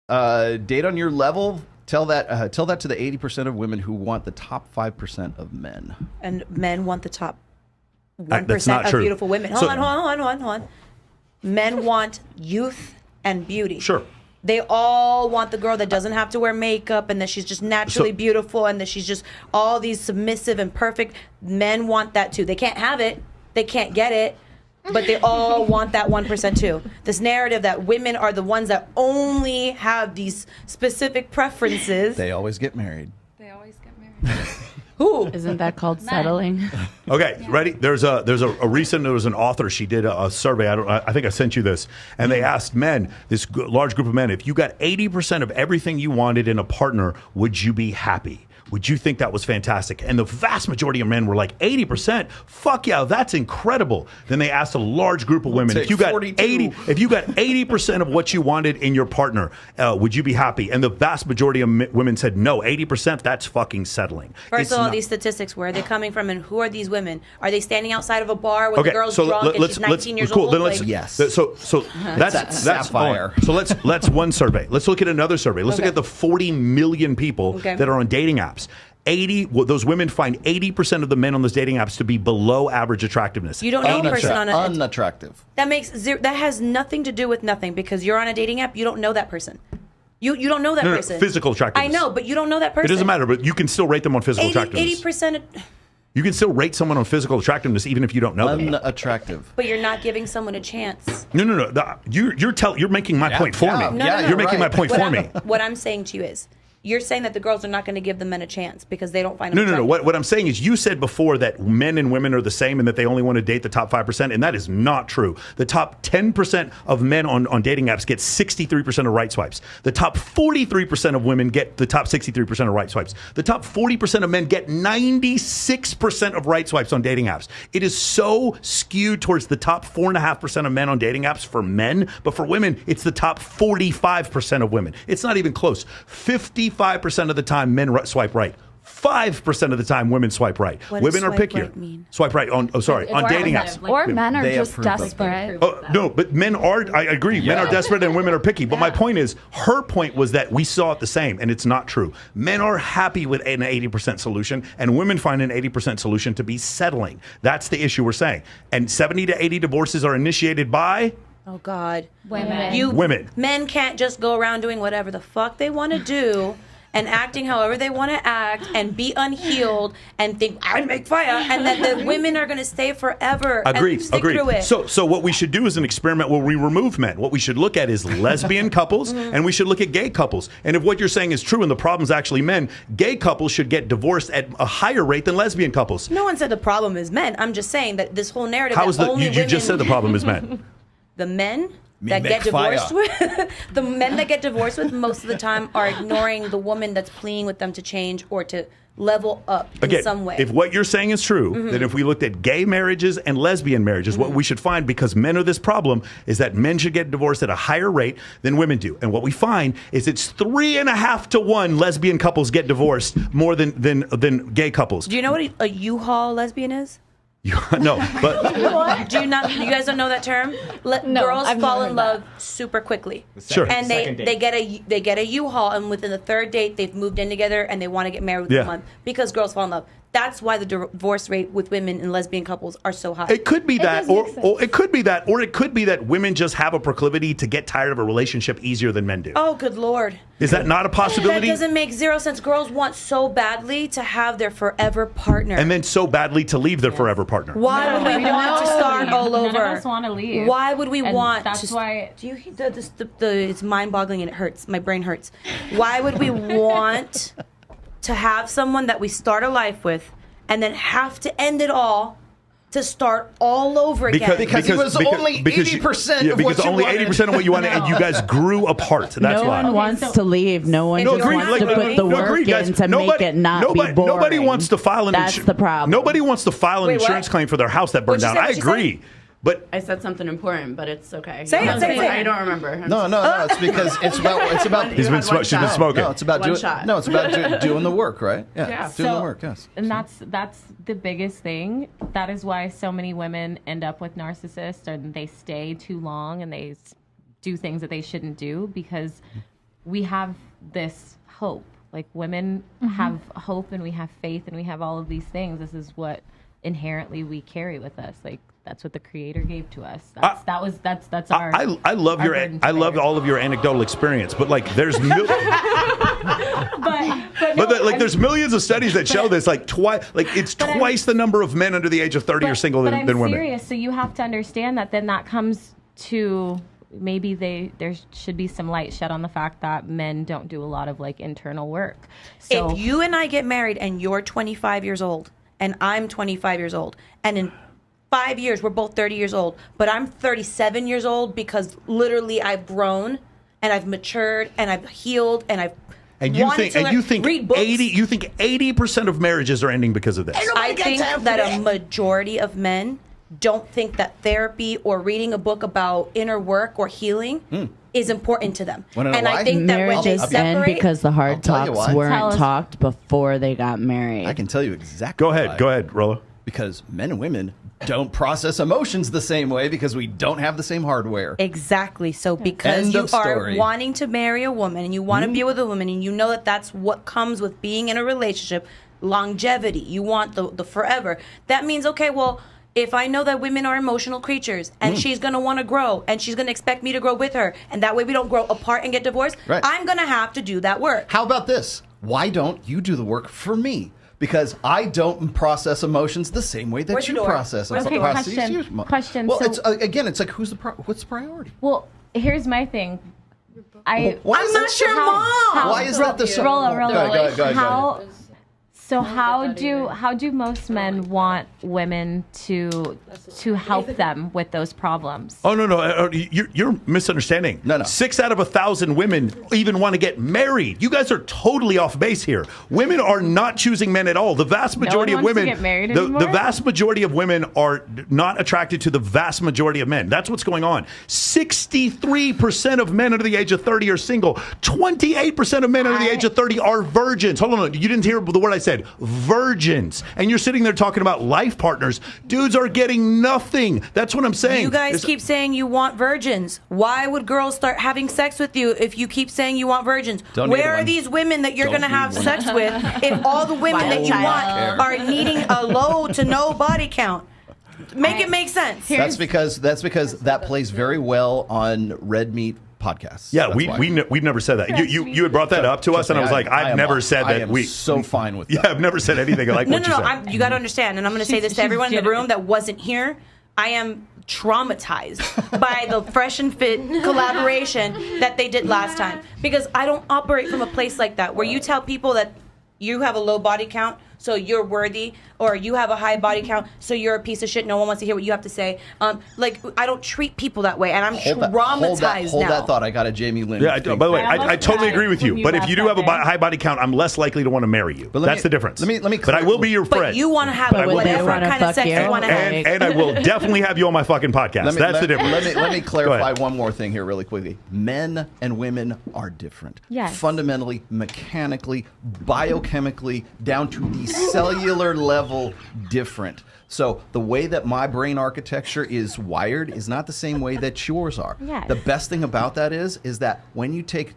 Date on your level. Tell that to the 80% of women who want the top 5% of men. And men want the top That's 1% not of true. beautiful women. Hold on. Men want youth and beauty. Sure. They all want the girl that doesn't have to wear makeup and that she's just naturally beautiful and that she's just all these submissive and perfect. Men want that too. They can't have it. They can't get it. But they all want that 1% too. This narrative that women are the ones that only have these specific preferences. They always get married. Who? Isn't that called settling? Okay, ready? There was an author. She did a survey. I think I sent you this, and they asked men, this large group of men, if you got 80% of everything you wanted in a partner, would you be happy? Would you think that was fantastic? And the vast majority of men were like, 80%? Fuck yeah, that's incredible. Then they asked a large group of women, if you got 80% of what you wanted in your partner, would you be happy? And the vast majority of women said no. 80%, that's fucking settling. First of all, these statistics, where are they coming from and who are these women? Are they standing outside of a bar when the girl's drunk and she's 19 years old? Yes. So that's sapphire. So let's one survey. Let's look at another survey. Let's look at the 40 million people that are on dating apps. Those women find 80% of the men on those dating apps to be below average attractiveness. You don't know a person on unattractive. That has nothing to do with nothing, because you're on a dating app. You don't know that person. You don't know that person. Physical attractiveness. I know, but you don't know that person. It doesn't matter, but you can still rate them on physical attractiveness. 80%. You can still rate someone on physical attractiveness even if you don't know them. Unattractive. But you're not giving someone a chance. No. You're making my point for me. You're making my point for me. What I'm saying to you is, you're saying that the girls are not going to give the men a chance because they don't find them attractive. No. What I'm saying is, you said before that men and women are the same and that they only want to date the top 5%, and that is not true. The top 10% of men on dating apps get 63% of right swipes. The top 43% of women get the top 63% of right swipes. The top 40% of men get 96% of right swipes on dating apps. It is so skewed towards the top 4.5% of men on dating apps for men, but for women, it's the top 45% of women. It's not even close. 55% of the time, men swipe right. 5% of the time, women swipe right. Women are pickier. Right mean? Swipe right on dating apps. Or men are just desperate. No, but men are. I agree. Men are desperate and women are picky. But my point is, her point was that we saw it the same, and it's not true. Men are happy with an 80% solution, and women find an 80% solution to be settling. That's the issue we're saying. And 70 to 80 divorces are initiated by. Oh God, Women. Women. Men can't just go around doing whatever the fuck they want to do and acting however they want to act and be unhealed and think I make fire, and that the women are going to stay forever. Agreed. And stick through it. So what we should do is an experiment where we remove men. What we should look at is lesbian couples, and we should look at gay couples. And if what you're saying is true and the problem's actually men, gay couples should get divorced at a higher rate than lesbian couples. No one said the problem is men. I'm just saying that this whole narrative. How is that only you women, just said the problem is men? The men that get divorced with the men that get divorced with most of the time are ignoring the woman that's pleading with them to change or to level up in some way. If what you're saying is true, then if we looked at gay marriages and lesbian marriages, what we should find, because men are this problem, is that men should get divorced at a higher rate than women do. And what we find is it's 3.5 to 1 lesbian couples get divorced more than gay couples. Do you know what a U-Haul lesbian is? No, but Do you not? You guys don't know that term? Girls fall in love super quickly. Sure. And they get a U-Haul, and within the third date, they've moved in together, and they want to get married within a month because girls fall in love. That's why the divorce rate with women in lesbian couples are so high. It could be that, or it could be that, or it could be that women just have a proclivity to get tired of a relationship easier than men do. Oh, good Lord. Is that not a possibility? That doesn't make zero sense. Girls want so badly to have their forever partner. And then so badly to leave their forever partner. Why would we want to start all over? None of us want to leave. Why would we want that's to? Why. Do you hear it's mind-boggling and it hurts. My brain hurts. Why would we want to have someone that we start a life with and then have to end it all to start all over again? Because it was only 80% of what you only wanted. 80% of what you wanted, and you guys grew apart. That's no why. one wants to leave. No one just wants to put the work in to make it not be boring. Nobody wants to file an That's the problem. Nobody wants to file an insurance claim for their house that burned down. I agree. But I said something important, but it's okay. Say it. I don't remember. No. It's because it's about. she's been smoking. No, it's about doing. No, it's about doing the work, right? Yeah. Doing the work. Yes. And that's the biggest thing. That is why so many women end up with narcissists, and they stay too long, and they do things that they shouldn't do, because we have this hope. Like women have hope and we have faith and we have all of these things. This is what inherently we carry with us. Like that's what the Creator gave to us. That's our. I love I love all of your anecdotal experience, but like there's there's millions of studies that show this. Like it's twice the number of men under the age of 30 are single than women. Serious. So you have to understand that then that comes to. Maybe there should be some light shed on the fact that men don't do a lot of like internal work. So if you and I get married and you're 25 years old and I'm 25 years old and in 5 years we're both 30 years old, but I'm 37 years old because literally I've grown and I've matured and I've healed and I've you think 80% of marriages are ending because of this? I think that a majority of men don't think that therapy or reading a book about inner work or healing is important to them. And I think that when they marriages end separate, because the hard talks weren't talked before they got married. I can tell you exactly. Go ahead, Rollo. Because men and women don't process emotions the same way because we don't have the same hardware. Exactly. So because you are wanting to marry a woman and you want to be with a woman and you know that that's what comes with being in a relationship, longevity, you want the forever. That means, okay, well, if I know that women are emotional creatures and she's going to want to grow and she's going to expect me to grow with her and that way we don't grow apart and get divorced, I'm going to have to do that work. How about this? Why don't you do the work for me? Because I don't process emotions the same way that you process them. Okay, question. Well, it's it's like what's the priority? Well, here's my thing. I'm not your mom. Why is that the Rollo? Go ahead. So how do most men want women to help them with those problems? Oh no, you're misunderstanding. No. 6 out of 1,000 women even want to get married. You guys are totally off base here. Women are not choosing men at all. The vast majority of women, the vast majority of women are not attracted to the vast majority of men. That's what's going on. 63% of men under the age of 30 are single. 28% of men under the age of 30 are virgins. Hold on, you didn't hear the word I said. Virgins. And you're sitting there talking about life partners. Dudes are getting nothing. That's what I'm saying. You guys keep saying you want virgins. Why would girls start having sex with you if you keep saying you want virgins? Where are these women that you're going to have sex with if all the women that you want are needing a low to no body count? Make it make sense. That's because that plays very well on red meat podcasts. Yeah, we've never said that. You had brought that up to us, and I was like, I've never said that. I am so fine with that. Yeah, I've never said anything like what you said. You got to understand, and I'm going to say this to everyone in the room that wasn't here. I am traumatized by the Fresh and Fit collaboration that they did last time because I don't operate from a place like that where you tell people that you have a low body count, so you're worthy, or you have a high body count, so you're a piece of shit. No one wants to hear what you have to say. Like, I don't treat people that way, and I'm traumatized hold now. that thought. I got a Jamie Lynn. Yeah, by the way, I totally agree with you. But if you do have a high body count, I'm less likely to want to marry you. That's the difference. Let me. But I will be your friend. But you want to have whatever kind of sex you want to have. And I will definitely have you on my fucking podcast. That's the difference. Let me clarify one more thing here really quickly. Men and women are different. Yes. Fundamentally, mechanically, biochemically, down to the cellular level, different. So the way that my brain architecture is wired is not the same way that yours are. Yes. The best thing about that is that when you take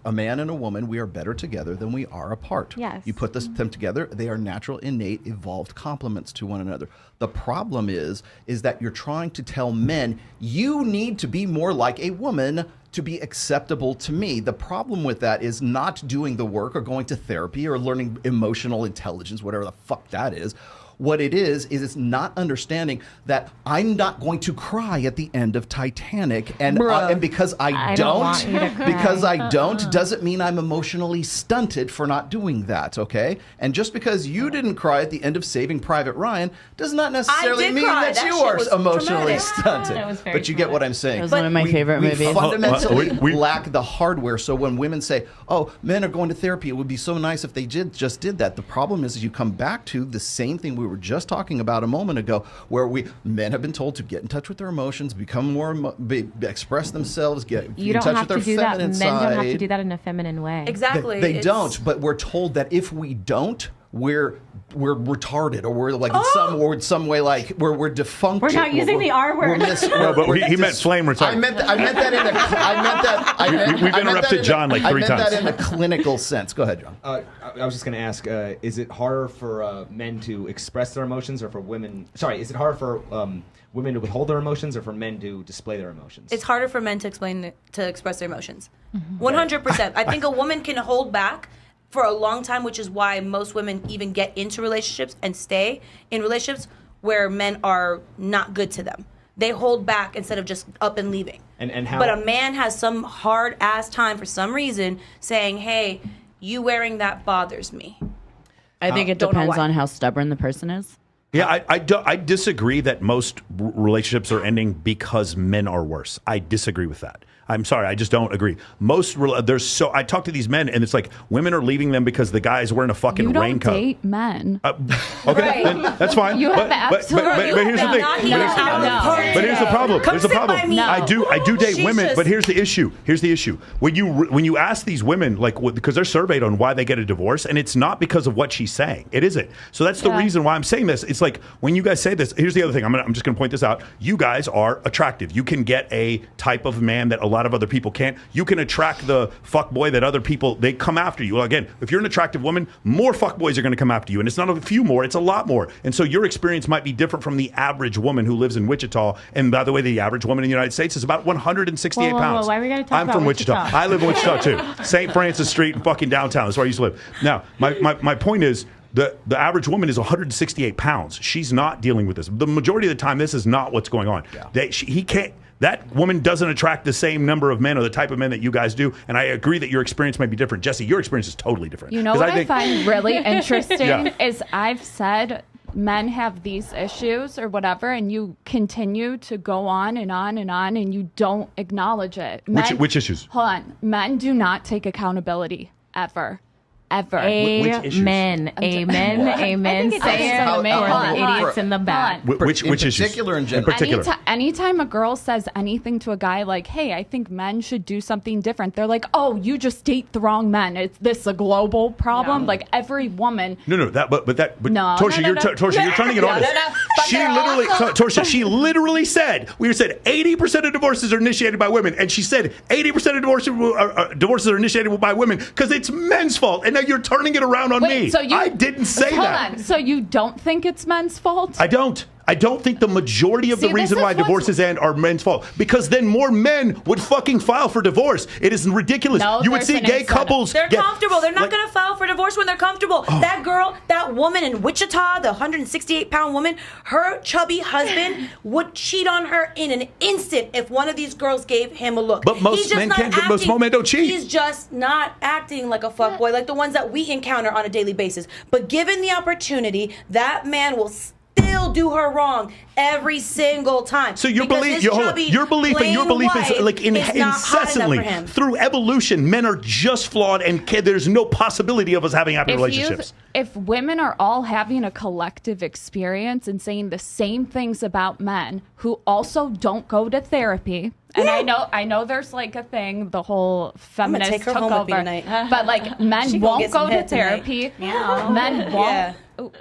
a man and a woman, we are better together than we are apart. Yes. You put them together, they are natural, innate, evolved complements to one another. The problem is that you're trying to tell men, you need to be more like a woman to be acceptable to me. The problem with that is not doing the work or going to therapy or learning emotional intelligence, whatever the fuck that is. What it is it's not understanding that I'm not going to cry at the end of Titanic, and because I don't doesn't mean I'm emotionally stunted for not doing that. Okay, and just because you didn't cry at the end of Saving Private Ryan does not necessarily mean that you are emotionally stunted. But you get what I'm saying. It was one of my favorite movies. We fundamentally lack the hardware. So when women say, "Oh, men are going to therapy," it would be so nice if they just did that. The problem is you come back to the same thing we were just talking about a moment ago, where men have been told to get in touch with their emotions, become more, express themselves, get in touch with their feminine side. Men don't have to do that in a feminine way. Exactly. They don't, but we're told that if we don't, we're retarded, or we're like in some way like we're defunct. We're not using the R word. He meant flame retarded. I meant that in a. We've interrupted John like 3 times. I meant that in a clinical sense. Go ahead, John. I was just going to ask: is it harder for men to express their emotions, or for women? Sorry, is it harder for women to withhold their emotions, or for men to display their emotions? It's harder for men to express their emotions. 100%. I think a woman can hold back for a long time, which is why most women even get into relationships and stay in relationships where men are not good to them. They hold back instead of just up and leaving. And how? But a man has some hard ass time for some reason saying, "Hey, you wearing that bothers me." I think it depends on how stubborn the person is. Yeah, I disagree that most relationships are ending because men are worse. I disagree with that. I'm sorry, I just don't agree. I talk to these men, and it's like women are leaving them because the guy's wearing a fucking raincoat. You don't date men. Okay, then that's fine. You have but here's the thing. But here's the problem. There's a problem. I do date women, but here's the issue. When you ask these women, like, because they're surveyed on why they get a divorce, and it's not because of what she's saying. It isn't. So that's the reason why I'm saying this. It's like when you guys say this. Here's the other thing. I'm just going to point this out. You guys are attractive. You can get a type of man that a lot of other people can't. You can attract the fuck boy that other people, they come after you. Well, again, if you're an attractive woman, more fuck boys are going to come after you, and it's not a few more, it's a lot more. And so your experience might be different from the average woman who lives in Wichita. And by the way, the average woman in the United States is about 168 pounds. Why are we going to talk I'm from Wichita. I live in Wichita too. St. Francis Street in fucking downtown. That's where I used to live. Now, my point is, the average woman is 168 pounds. She's not dealing with this. The majority of the time, this is not what's going on. Yeah. That woman doesn't attract the same number of men or the type of men that you guys do. And I agree that your experience might be different. Jesse, your experience is totally different. You know what I find really interesting is I've said men have these issues or whatever, and you continue to go on and on and on, and you don't acknowledge it. Which issues? Hold on. Men do not take accountability ever. Amen. Amen. Say it for the idiots in the back. Which issues? Particular and general. Anytime a girl says anything to a guy like, "Hey, I think men should do something different," they're like, "Oh, you just date the wrong men. Is this a global problem?" Yeah. Like every woman. No. Torsia, you're trying to get on this. Torsia, she literally said 80% of divorces are initiated by women, and she said 80% of divorces are initiated by women because it's men's fault. And now you're turning it around on me. So I didn't say that. Hold on. So you don't think it's men's fault? I don't. I don't think the majority of the reason why divorces end are men's fault, because then more men would fucking file for divorce. It is ridiculous. No, you would see gay couples. They're comfortable. They're not going to file for divorce when they're comfortable. Oh. That woman in Wichita, the 168-pound woman, her chubby husband would cheat on her in an instant if one of these girls gave him a look. But most men can't. Most men don't cheat. He's just not acting like a fuckboy, like the ones that we encounter on a daily basis. But given the opportunity, that man will still do her wrong every single time. So your belief is like incessantly through evolution, men are just flawed, and there's no possibility of us having happy relationships. If women are all having a collective experience and saying the same things about men who also don't go to therapy, and I know there's like a thing, the whole feminist take her took home over, with me tonight. but like men won't go to therapy. Men won't. Yeah.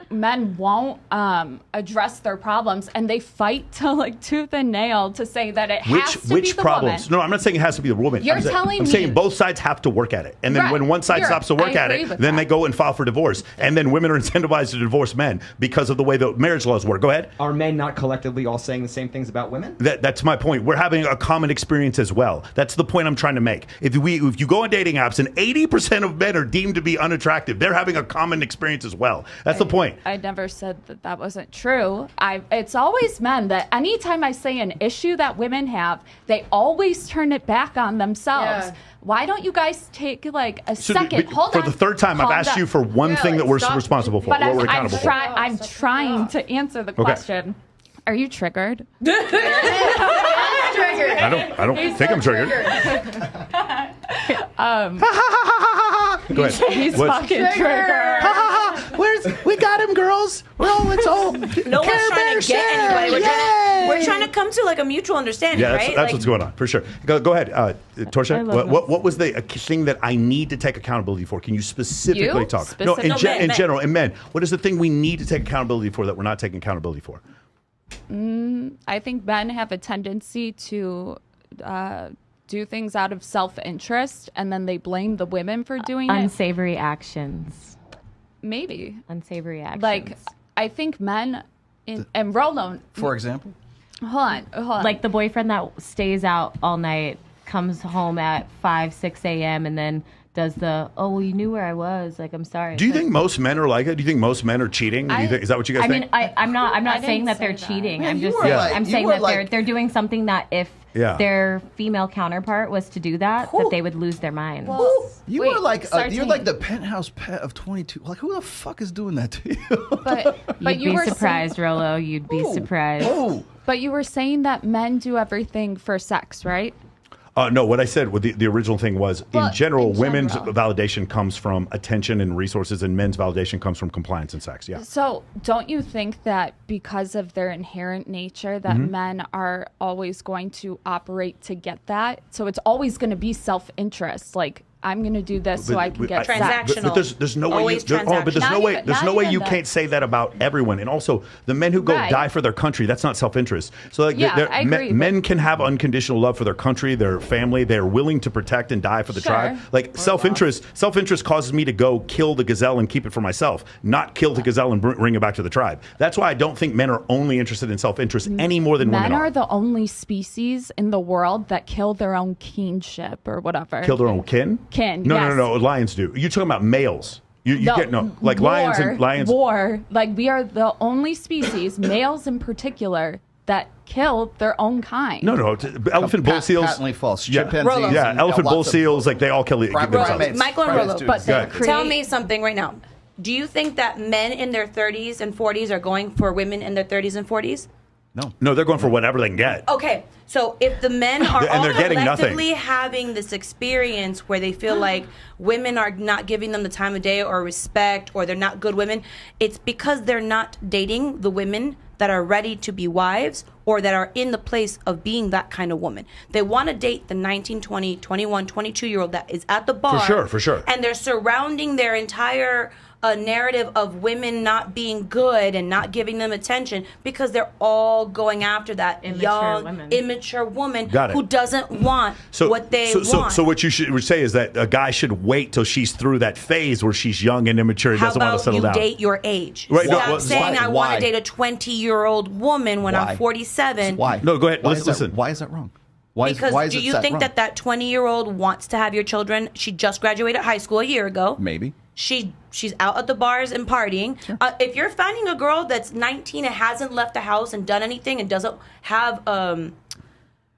Men won't address their problems, and they fight to like tooth and nail to say that it has to be the which problems? woman. No, I'm not saying it has to be the woman. I'm saying both sides have to work at it, and then when one side stops to work at it, then they go and file for divorce, and then women are incentivized to divorce men because of the way the marriage laws work. Go ahead. Are men not collectively all saying the same things about women? That's my point. We're having a common experience as well. That's the point I'm trying to make. If you go on dating apps and 80% of men are deemed to be unattractive, they're having a common experience as well. That's the point. I never said that wasn't true. It's always men that anytime I say an issue that women have, they always turn it back on themselves. Yeah. Why don't you guys take like a second? Hold on. For the third time, I've asked you for one thing that we're responsible for. But what we're accountable for. I'm trying to answer the question. Are you triggered? I don't think I'm triggered. Go ahead. He's fucking triggered. We got him, girls. It's all no one's trying to get anybody. We're trying to come to like a mutual understanding, Yeah, right? that's what's going on for sure. Go ahead, Torsha. love What was the thing that I need to take accountability for? Can you specifically You? talk? Specific- in No, men. general, and men. What is the thing we need to take accountability for that we're not taking accountability for? I think men have a tendency to do things out of self-interest, and then they blame the women for doing it. Unsavory actions. Maybe. Unsavory actions. Like, I think men, and Rollo, For example, hold on. like the boyfriend that stays out all night, comes home at 5, 6 a.m. and then does well, you knew where I was. Like, I'm sorry. Do you think most men are like it? Do you think most men are cheating? Is that what you guys I think? mean, I'm not saying that didn't they're say that. cheating. Man, I'm you just were saying, like- I'm you saying were that like- they're doing something that if Yeah. their female counterpart was to do that they would lose their minds. you Wait, were like you're Sartain. like the penthouse pet of 22. Like, who the fuck is doing that to you? but You'd you be were surprised, Rollo. You'd be surprised. Oh, But you were saying that men do everything for sex, right? No, what I said, the original thing was, Well, in general, in women's general. validation comes from attention and resources, and men's validation comes from compliance and sex. Yeah. So don't you think that because of their inherent nature that men are always going to operate to get that? So it's always going to be self-interest. Like, I'm going to do this so I can get sex. Transactional. But there's no way Always but there's Not no way even- there's not no way even you that. can't say that about everyone. And also, the men who go Right. die for their country, that's not self-interest. So like Yeah, I agree, men but- can have unconditional love for their country, their family. They're willing to protect and die for the Sure. tribe. Like self-interest causes me to go kill the gazelle and keep it for myself, not kill the gazelle and bring it back to the tribe. That's why I don't think men are only interested in self-interest any more than women Men are. are the only species in the world that kill their own kinship or whatever. Kill their own kin? Kin, No, yes. no. Lions do. You're talking about males. You get like lions and lions. War. Like, we are the only species, males in particular, that kill their own kind. No. Elephant bull seals. patently false. Yeah. Chimpanzees. Rollo. Yeah, and elephant bull lots of- seals, like they all kill themselves. primates. Michael and Primates Rollo, do but this. they Go ahead. create. Tell me something right now. Do you think that men in their 30s and 40s are going for women in their 30s and 40s? No, they're going for whatever they can get. Okay, so if the men are And all they're getting collectively nothing. having this experience where they feel like women are not giving them the time of day or respect, or they're not good women, it's because they're not dating the women that are ready to be wives or that are in the place of being that kind of woman. They want to date the 19, 20, 21, 22-year-old that is at the bar. For sure. And they're surrounding their entire narrative of women not being good and not giving them attention because they're all going after that Immature young, women. immature woman Got it. who doesn't want what they want. So what you would say is that a guy should wait till she's through that phase where she's young and immature and How doesn't want to about settle you down. date your age? Right, no, Stop well, saying I want why? to date a 20-year-old woman when Why? I'm 47. Why? No, go ahead. Why Listen. Why is that wrong? Why is, Because why is do it you set think wrong? that 20-year-old wants to have your children? She just graduated high school a year ago. Maybe. She's out at the bars and partying. If you're finding a girl that's 19 and hasn't left the house and done anything and doesn't have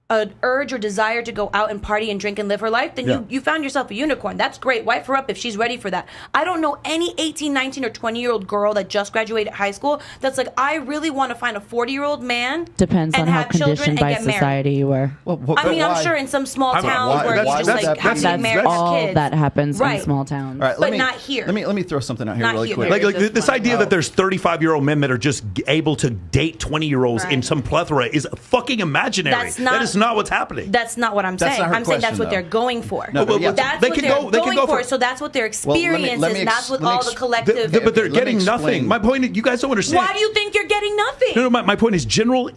an urge or desire to go out and party and drink and live her life, then you found yourself a unicorn. That's great. Wife her up if she's ready for that. I don't know any 18, 19, or 20-year-old girl that just graduated high school that's like, I really want to find a 40-year-old man. Depends and on how have children conditioned and by get married. society you were. I mean, I'm sure in some small towns where you just like have to get married That's as all kids. that happens Right. in small towns. All right, But not here. Let me throw something out here Not really here. quick. Like Just this one. idea that there's 35-year-old men that are just able to date 20-year-olds in Right. some plethora is fucking imaginary. That is not what's happening. That's not what I'm That's saying. not her I'm saying that's question, what they're though. going for. No, but yeah. That's They what can they're go- they can going go for. for- So that's what their Well, experience let me is. And that's what let me all ex- the collective. But they're Let me getting nothing. explain. My point, you guys don't understand. Why do you think you're getting nothing? No, my point is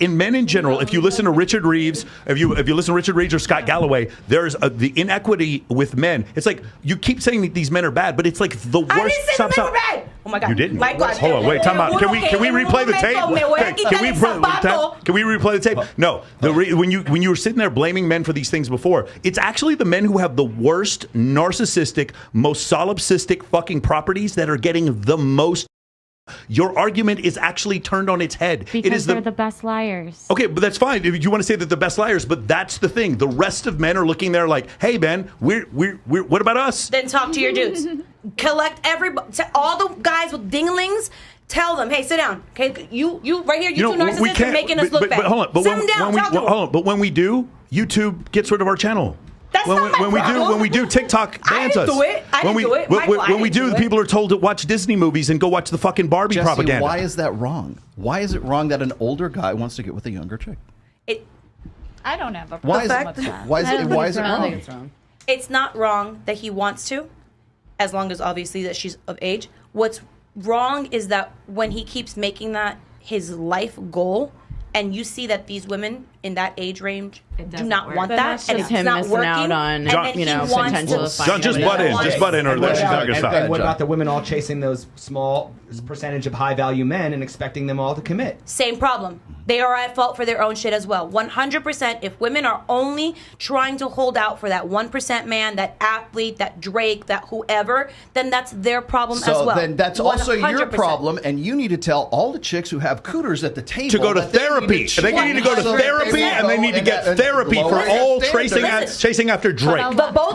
men in general, if you listen to Richard Reeves, if you listen to Richard Reeves or Scott Galloway, there's the inequity with men. It's like you keep saying that these men are bad, but it's like the worst. I didn't say the men were bad. Oh my God. You didn't. My God. Hold on, wait, time out. Can we replay the tape? Can we replay the tape? No. When you were sitting there blaming men for these things before, it's actually the men who have the worst narcissistic, most solipsistic fucking properties that are getting the most. Your argument is actually turned on its head. Because it is they're the best liars. Okay, but that's fine. If you want to say that they're the best liars, but that's the thing. The rest of men are looking there like, hey, man, we're what about us? Then talk to your dudes. Collect everybody, all the guys with dinglings. Tell them, hey, sit down. Okay, you right here, you two narcissists are making us look bad. But hold on. Sit them down. Talk to them. But when we do, YouTube gets rid of our channel. That's not my problem. When we do TikTok, bans us. I didn't do it. When we do, people are told to watch Disney movies and go watch the fucking Barbie Jesse, propaganda. why is that wrong? Why is it wrong that an older guy wants to get with a younger chick? I don't have a Why problem is with that. why is it wrong? I don't think it's wrong. It's not wrong that he wants to, as long as obviously that she's of age. What's wrong is that when he keeps making that his life goal, and you see that these women in that age range do not work. want Then that, that's and just it's him not missing working, out on, and then you know, he wants potential to of finding Just somebody butt in. else. Just butt in, or she's not going to stop. And what about the women all chasing those small percentage of high value men and expecting them all to commit? Same problem. They are at fault for their own shit as well. 100%. If women are only trying to hold out for that 1% man, that athlete, that Drake, that whoever, then that's their problem as well. So then that's also your 100%. problem, and you need to tell all the chicks who have cooters at the table To go to that they therapy. They need to go to therapy, and they need to get therapy for all chasing after Drake. But both